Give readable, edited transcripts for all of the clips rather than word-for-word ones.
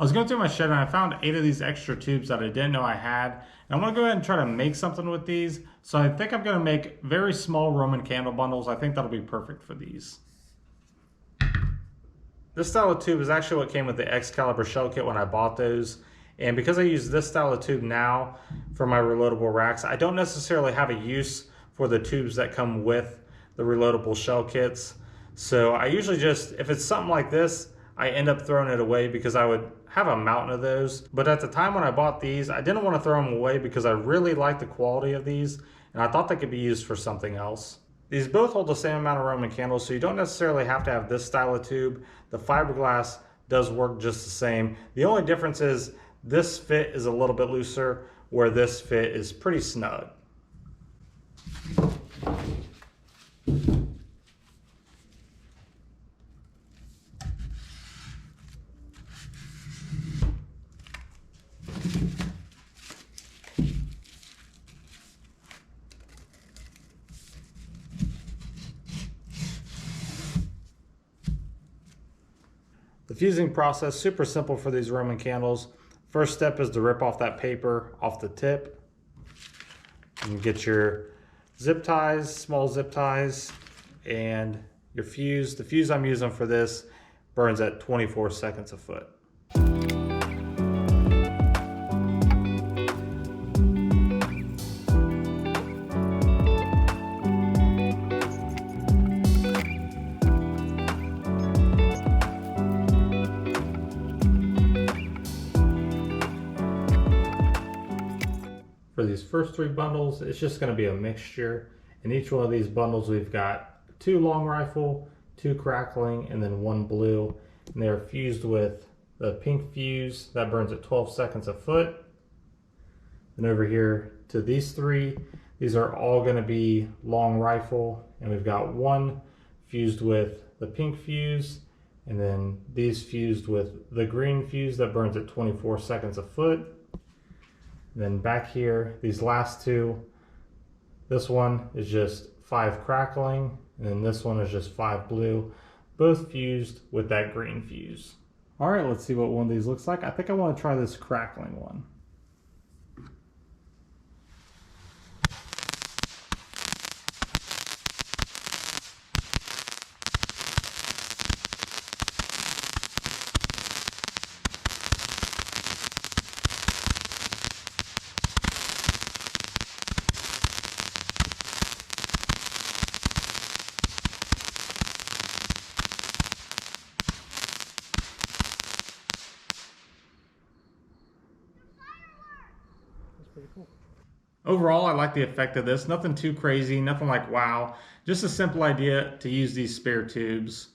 I was going through my shed and I found 8 of these extra tubes that I didn't know I had. And I'm going to go ahead and try to make something with these. So I think I'm going to make very small Roman candle bundles. I think that'll be perfect for these. This style of tube is actually what came with the Excalibur shell kit when I bought those. And because I use this style of tube now for my reloadable racks, I don't necessarily have a use for the tubes that come with the reloadable shell kits. So I usually just, if it's something like this, I end up throwing it away because I would have a mountain of those. But at the time when I bought these, I didn't want to throw them away because I really like the quality of these and I thought they could be used for something else. These both hold the same amount of Roman candles, so you don't necessarily have to have this style of tube. The fiberglass does work just the same. The only difference is this fit is a little bit looser, where this fit is pretty snug. The fusing process, super simple for these Roman candles. First step is to rip off that paper off the tip. You get your zip ties, small zip ties, and your fuse. The fuse I'm using for this burns at 24 seconds a foot. For these first 3 bundles, it's just going to be a mixture. In each one of these bundles, we've got 2 long rifle, 2 crackling, and then 1 blue. And they're fused with the pink fuse that burns at 12 seconds a foot. And over here to these 3, these are all going to be long rifle. And we've got 1 fused with the pink fuse, and then these fused with the green fuse that burns at 24 seconds a foot. Then back here, these last 2, this one is just 5 crackling, and then this one is just 5 blue, both fused with that green fuse. All right, let's see what one of these looks like. I think I want to try this crackling one. Pretty cool. Overall, I like the effect of this. Nothing too crazy, nothing like wow. Just a simple idea to use these spare tubes.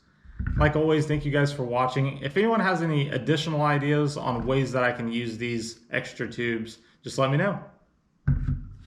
Like always, thank you guys for watching. If anyone has any additional ideas on ways that I can use these extra tubes, just let me know.